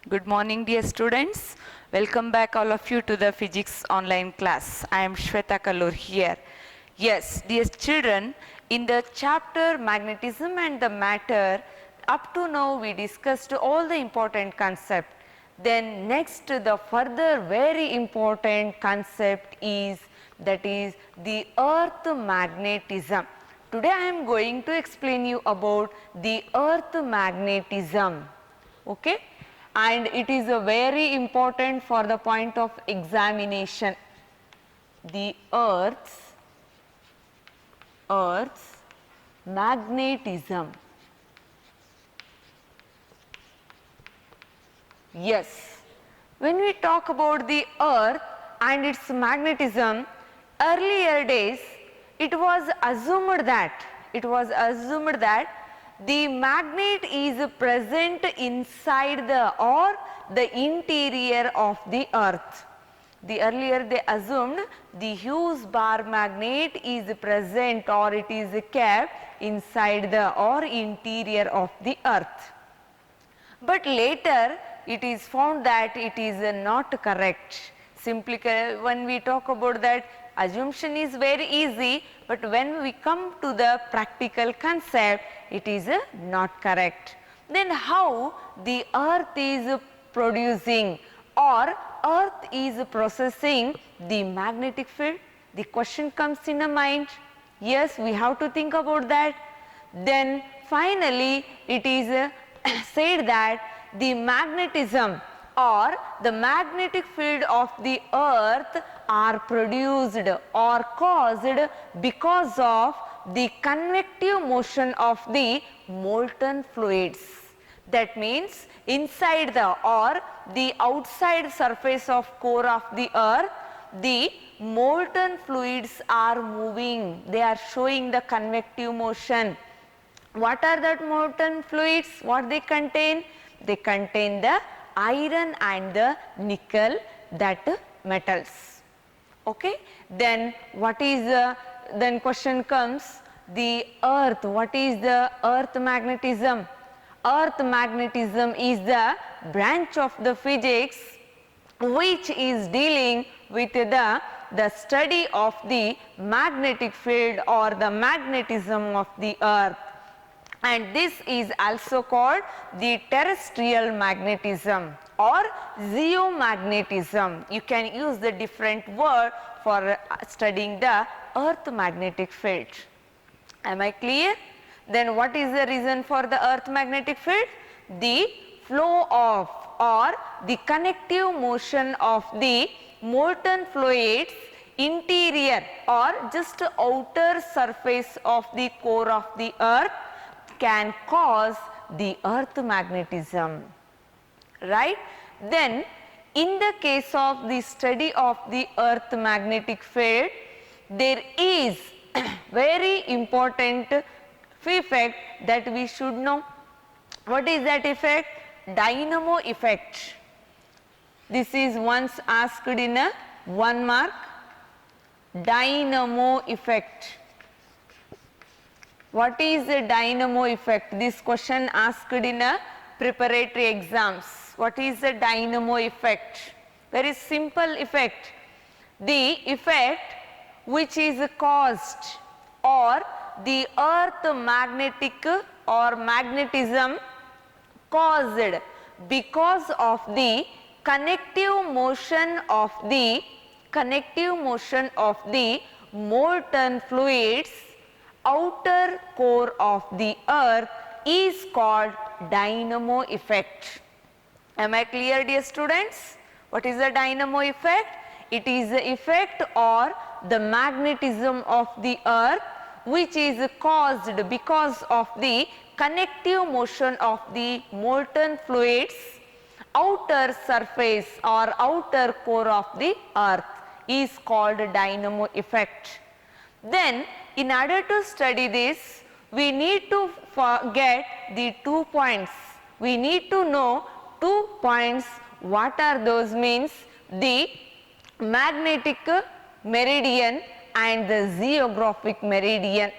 Good morning, dear students. Welcome back all of you to the physics online class. I am Shweta Kalur here. Yes, dear children, in the chapter magnetism and the matter, up to now we discussed all the important concept. Then next the further very important concept is the earth magnetism. Today I am going to explain you about the earth magnetism. Okay? And it is a very important for the point of examination. The earth's magnetism. Yes, when we talk about the earth and its magnetism, earlier days it was assumed that the magnet is present inside the interior of the earth. Earlier they assumed the Hughes bar magnet is present or it is kept inside the interior of the earth. But later it is found that it is not correct. Simply when we talk about that, assumption is very easy, but when we come to the practical concept, it is not correct. Then how the earth is producing or earth is processing the magnetic field? The question comes in a mind. Yes, we have to think about that. Then finally it is said that the magnetism or the magnetic field of the earth are produced or caused because of the convective motion of the molten fluids. That means inside the outside surface of core of the earth, the molten fluids are moving, they are showing the convective motion. What are that molten fluids? What they contain? They contain the iron and the nickel, that metals. Okay? Then what is then question comes, the earth, what is the earth magnetism? Earth magnetism is the branch of the physics which is dealing with the study of the magnetic field or the magnetism of the earth. And this is also called the terrestrial magnetism or geomagnetism. You can use the different word for studying the earth magnetic field. Am I clear? Then what is the reason for the earth magnetic field? The flow of or the connective motion of the molten fluids interior or just outer surface of the core of the earth can cause the earth magnetism, right? Then in the case of the study of the earth magnetic field, there is very important effect that we should know. What is that effect? Dynamo effect. This is once asked in a 1 mark. Dynamo effect. What is the dynamo effect? This question asked in a preparatory exams. What is the dynamo effect? Very simple effect. The effect which is caused or the earth magnetic or magnetism caused because of the connective motion of the molten fluids outer core of the earth is called dynamo effect. Am I clear, dear students? What is the dynamo effect? It is the effect or the magnetism of the earth which is caused because of the connective motion of the molten fluids outer surface or outer core of the earth is called dynamo effect. Then in order to study this, we need to get the 2 points. We need to know 2 points. What are those? Means the magnetic meridian and the geographic meridian.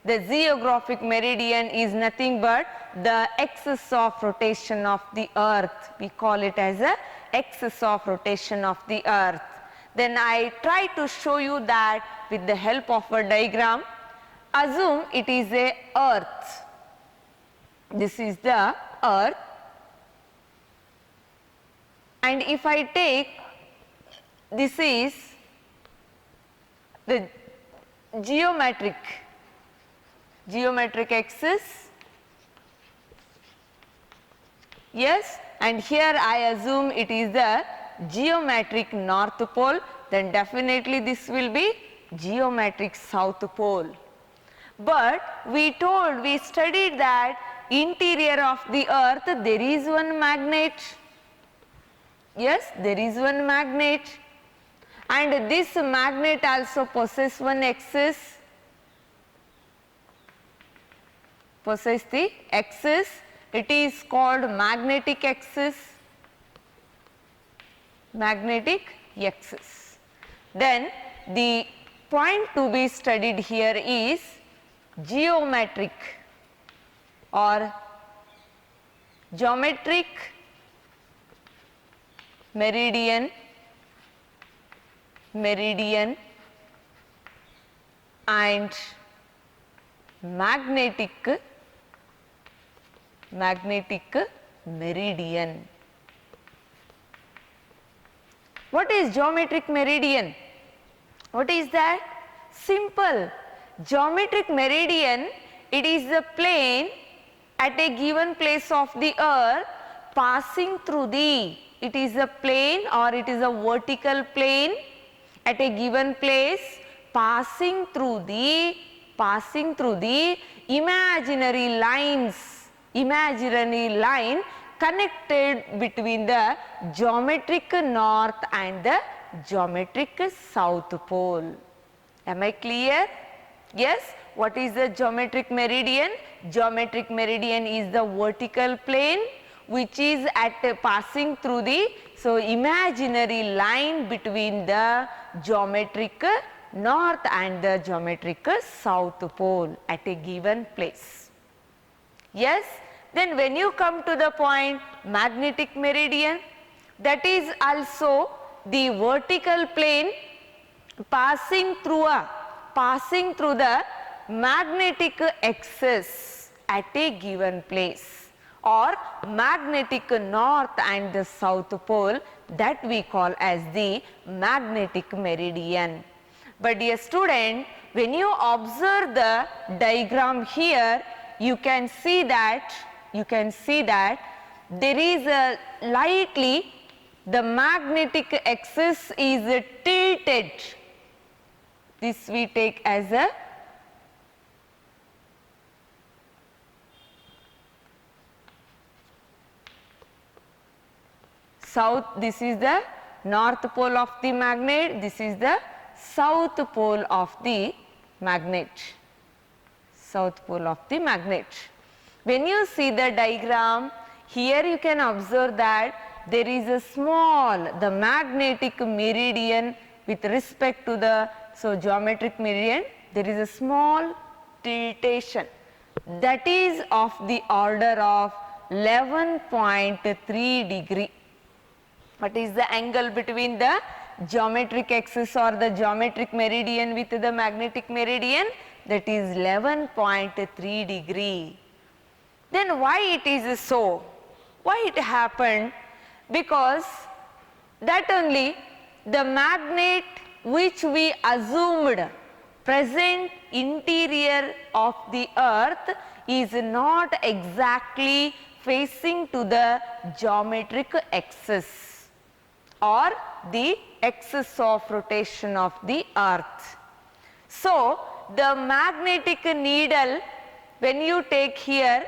The geographic meridian is nothing but the axis of rotation of the earth. We call it as a axis of rotation of the earth. Then I try to show you that with the help of a diagram. Assume it is a earth. This is the earth, and if I take, this is the geometric axis, yes, and here I assume it is the geometric north pole, then definitely this will be geometric south pole. But we studied that interior of the earth there is one magnet, yes, there is one magnet, and this magnet also possesses one axis, the axis, it is called magnetic axis, Then the point to be studied here is geometric or geometric meridian and magnetic meridian. What is geometric meridian? What is that? Simple. Geometric meridian, it is the plane at a given place of the earth passing through the, it is a plane or it is a vertical plane at a given place passing through the imaginary line connected between the geometric north and the geometric south pole. Am I clear? Yes. What is the geometric meridian? Geometric meridian is the vertical plane which is passing through the imaginary line between the geometric north and the geometric south pole at a given place. Yes. Then when you come to the point magnetic meridian, that is also the vertical plane passing through the magnetic axis at a given place, or magnetic north and the south pole, that we call as the magnetic meridian. But dear student, when you observe the diagram here, you can see that there is a lightly, the magnetic axis is tilted. This we take as a south, this is the north pole of the magnet, this is the south pole of the magnet, When you see the diagram, here you can observe that there is a small, the magnetic meridian with respect to the geometric meridian, there is a small tiltation, that is of the order of 11.3 degree. What is the angle between the geometric axis or the geometric meridian with the magnetic meridian? That is 11.3 degree. Then why it is so? Why it happened? Because that only the magnet which we assumed present interior of the earth is not exactly facing to the geometric axis or the axis of rotation of the earth. So the magnetic needle, when you take here,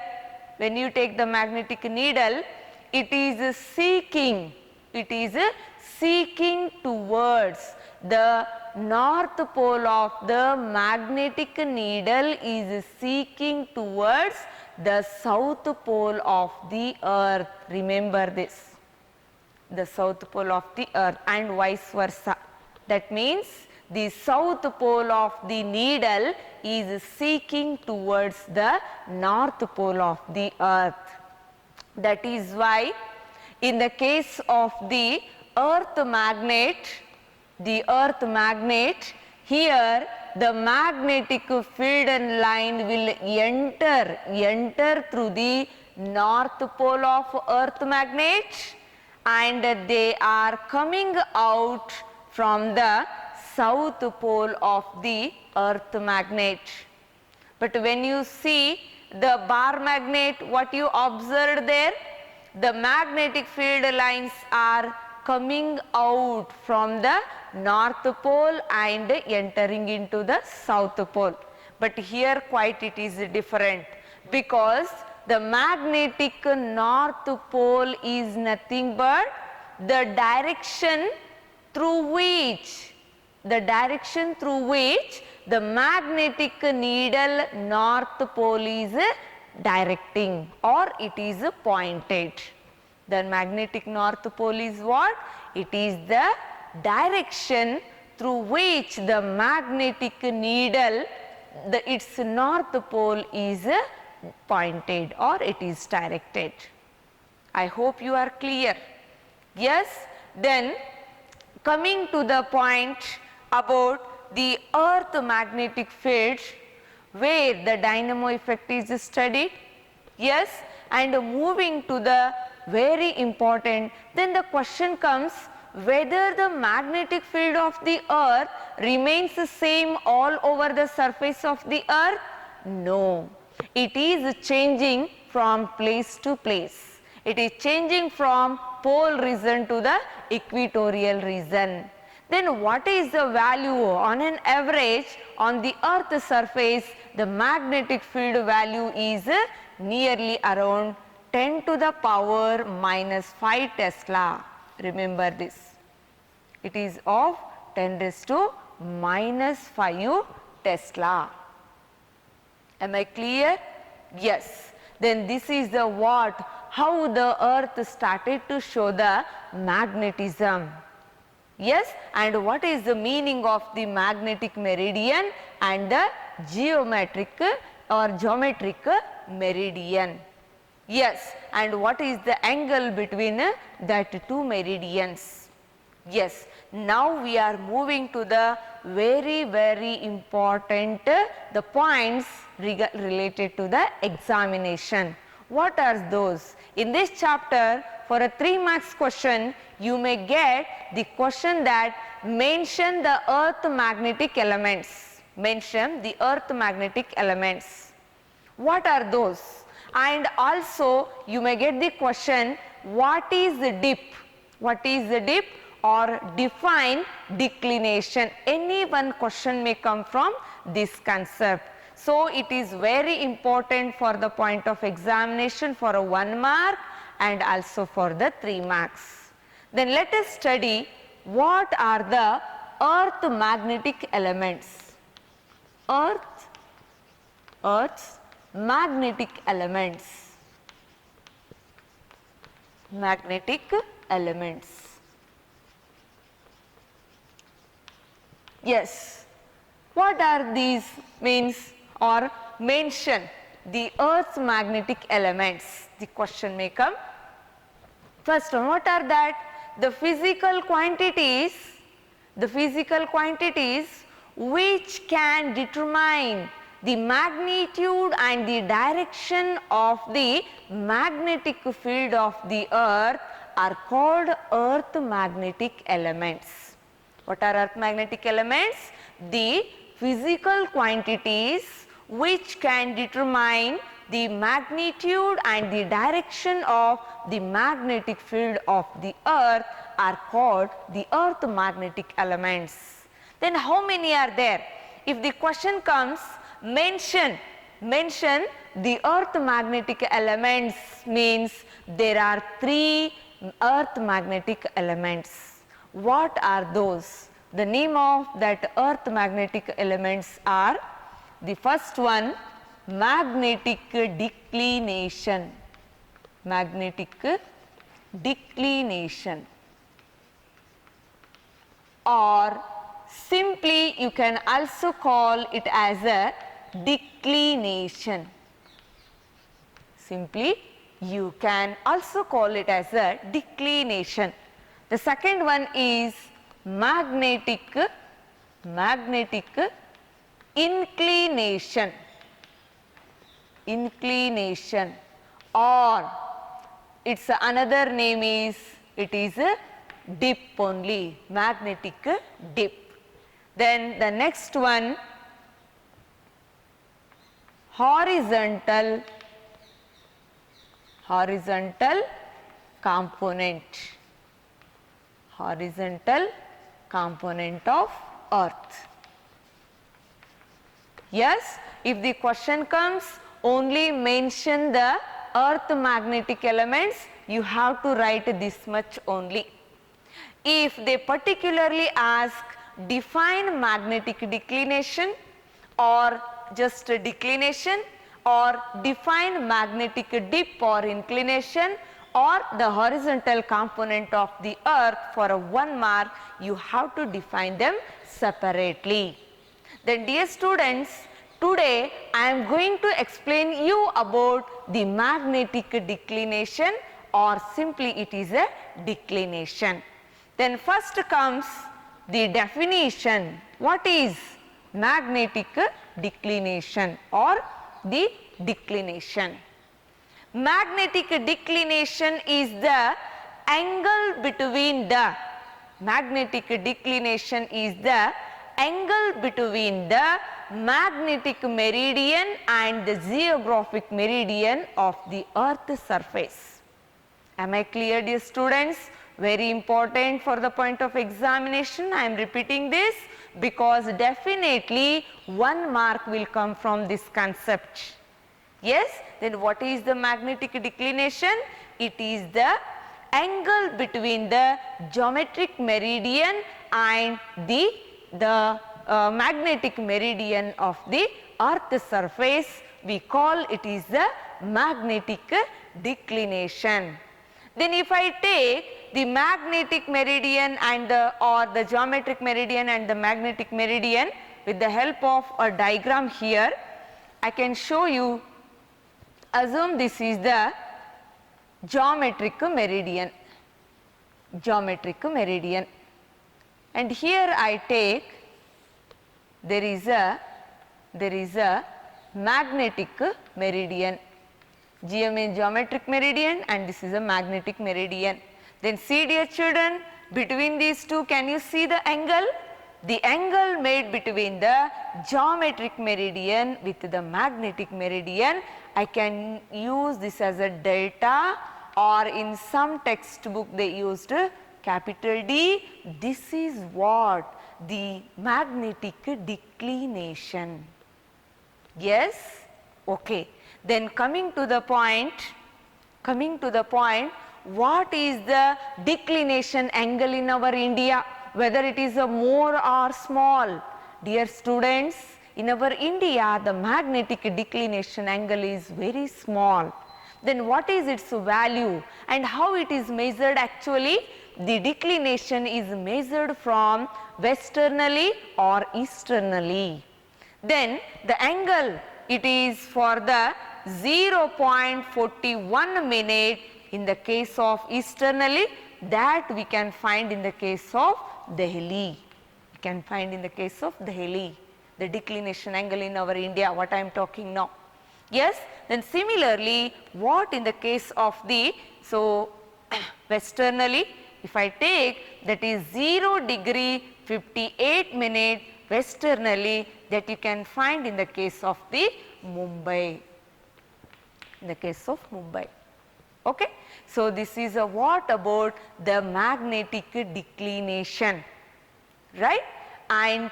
when you take the magnetic needle, it is seeking towards the north pole of the magnetic needle is seeking towards the south pole of the earth. Remember this, the south pole of the earth, and vice versa. That means the south pole of the needle is seeking towards the north pole of the earth. That is why in the case of the earth magnet, here the magnetic field and line will enter through the north pole of earth magnet, and they are coming out from the south pole of the earth magnet. But when you see the bar magnet, what you observed there? The magnetic field lines are coming out from the north pole and entering into the south pole. But here quite it is different, because the magnetic north pole is nothing but the direction through which the magnetic needle north pole is directing, or it is pointed. The magnetic north pole is what? It is the direction through which the magnetic needle, its north pole is pointed, or it is directed. I hope you are clear. Yes, then coming to the point about the earth magnetic field, where the dynamo effect is studied. Yes, and moving to the very important, then the question comes whether the magnetic field of the earth remains the same all over the surface of the earth. No, it is changing from place to place. It is changing from pole region to the equatorial region. Then what is the value on an average on the earth surface? The magnetic field value is nearly around 10 to the power minus 5 Tesla. Remember this. It is of 10 raised to minus 5 Tesla. Am I clear? Yes. Then this is the how the earth started to show the magnetism. Yes, and what is the meaning of the magnetic meridian and the geometric meridian? Yes, and what is the angle between that two meridians? Yes, now we are moving to the very important the points related to the examination. What are those? In this chapter, for a 3 marks question, you may get the question that mention the earth magnetic elements. Mention the earth magnetic elements. What are those? And also you may get the question, what is the dip? What is the dip? Or define declination. Any one question may come from this concept. So it is very important for the point of examination for a 1 mark and also for the 3 marks. Then let us study what are the earth magnetic elements. Earth's magnetic elements. Magnetic elements. Yes, what are these means, or mention the earth's magnetic elements? The question may come. First one, what are that? The physical quantities which can determine the magnitude and the direction of the magnetic field of the earth are called earth magnetic elements. What are earth magnetic elements? The physical quantities which can determine the magnitude and the direction of the magnetic field of the earth are called the earth magnetic elements. Then how many are there? If the question comes, mention the earth magnetic elements, means there are 3 earth magnetic elements. What are those? The name of that earth magnetic elements are, the first one, magnetic declination. Magnetic declination, or simply you can also call it as a declination. Simply you can also call it as a declination. The second one is magnetic inclination. Inclination, or its another name is, it is a dip only, magnetic dip. Then the next one, horizontal component. Horizontal component of earth. Yes, if the question comes, only mention the earth magnetic elements, you have to write this much only. If they particularly ask define magnetic declination, or just a declination, or define magnetic dip or inclination, or the horizontal component of the earth, for a 1 mark, you have to define them separately. Then dear students, today I am going to explain you about the magnetic declination, or simply it is a declination. Then first comes the definition. What is magnetic declination or the declination? Magnetic declination is the angle between the magnetic magnetic meridian and the geographic meridian of the earth surface. Am I clear, dear students? Very important for the point of examination. I am repeating this because definitely 1 mark will come from this concept. Yes, then what is the magnetic declination? It is the angle between the geometric meridian and the magnetic meridian of the earth surface. We call it is the magnetic declination. Then if I take the magnetic meridian and the geometric meridian and the magnetic meridian, with the help of a diagram here, I can show you. Assume this is the geometric meridian, and here I take, there is a magnetic meridian. GM is geometric meridian and this is a magnetic meridian. Then see, dear children, between these two, can you see the angle? The angle made between the geometric meridian with the magnetic meridian, I can use this as a delta, or in some textbook they used capital D. This is what the magnetic declination. Yes, okay. Then coming to the point, what is the declination angle in our India, whether it is a more or small? Dear students, in our India the magnetic declination angle is very small. Then what is its value and how it is measured? Actually, the declination is measured from westernally or easternally. Then the angle, it is for the 0.41 minute in the case of easternally, that we can find in the case of Delhi. We can find in the case of Delhi, the declination angle in our India, what I am talking now. Yes, then similarly, what in the case of the, so westernally, if I take, that is 0 degree 58 minute westernally, that you can find in the case of the Mumbai. In the case of Mumbai. Okay. So, this is a what about the magnetic declination, right? And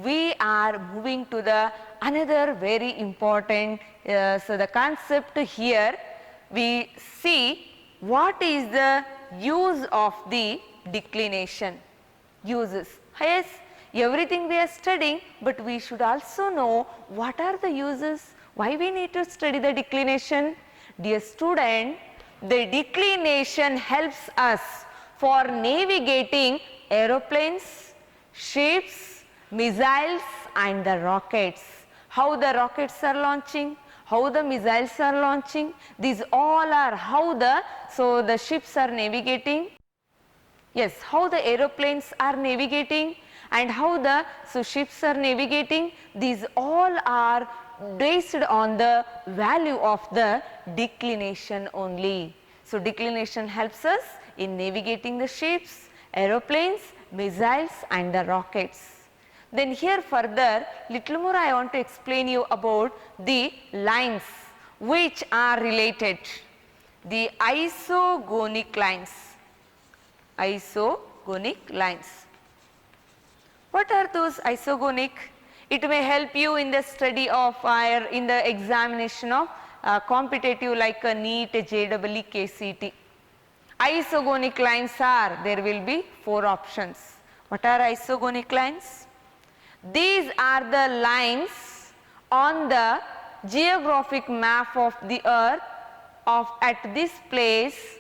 we are moving to the another very important, so the concept here, we see what is the use of the declination. Uses. Yes, everything we are studying, but we should also know what are the uses, why we need to study the declination. Dear student, the declination helps us for navigating aeroplanes, ships, missiles and the rockets. How the rockets are launching, how the missiles are launching, these all are how the ships are navigating. Yes, how the aeroplanes are navigating and how the ships are navigating, these all are based on the value of the declination only. So, declination helps us in navigating the ships, aeroplanes, missiles and the rockets. Then here further little more I want to explain you about the lines which are related, the isogonic lines. Isogonic lines. What are those isogonic? It may help you in the study of in the examination of competitive like a NEET, JEE, KCET. Isogonic lines are, there will be 4 options. What are isogonic lines? These are the lines on the geographic map of the earth of at this place,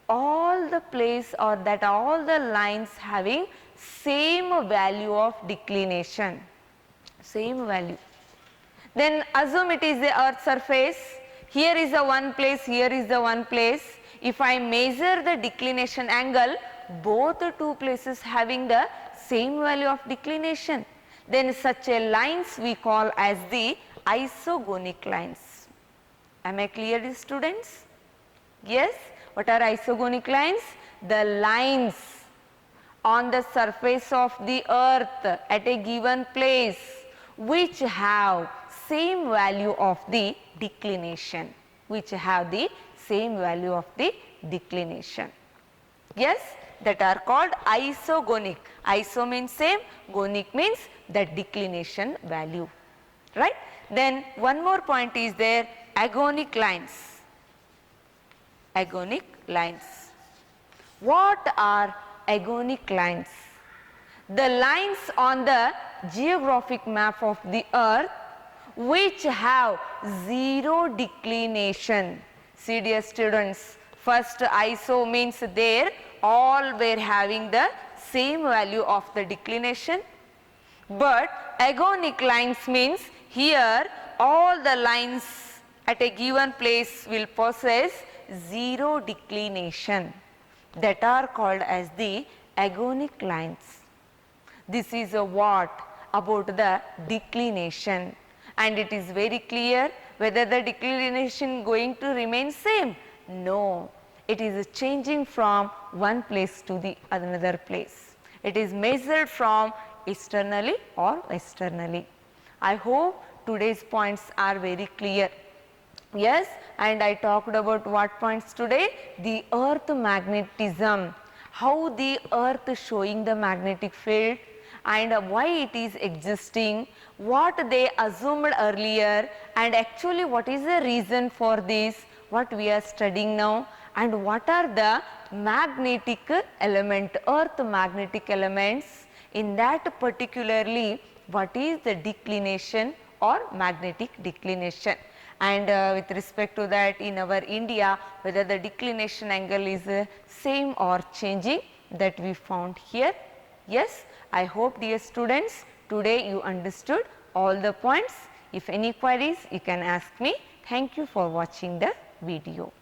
all the place or that all the lines having same value of declination, same value. Then assume it is the earth surface, here is the one place, here is the one place. If I measure the declination angle, both the two places having the same value of declination, then such a lines we call as the isogonic lines. Am I clear, students? Yes. What are isogonic lines? The lines on the surface of the earth at a given place which have same value of the declination, which have the same value of the declination. Yes, that are called isogonic. Iso means same, gonic means that declination value, right. Then one more point is there, agonic lines. Agonic lines. What are agonic lines? The lines on the geographic map of the earth which have zero declination. See dear students, first iso means there all were having the same value of the declination, but agonic lines means here all the lines at a given place will possess zero declination, that are called as the agonic lines. This is a what about the declination, and it is very clear whether the declination going to remain same. No, it is changing from one place to the another place. It is measured from externally or externally. I hope today's points are very clear. Yes, and I talked about what points today? The earth magnetism, how the earth showing the magnetic field and why it is existing, what they assumed earlier, and actually what is the reason for this, what we are studying now, and what are the magnetic element, earth magnetic elements, in that particularly what is the declination or magnetic declination. And with respect to that, in our India, whether the declination angle is same or changing, that we found here. Yes, I hope dear students today you understood all the points. If any queries you can ask me. Thank you for watching the video.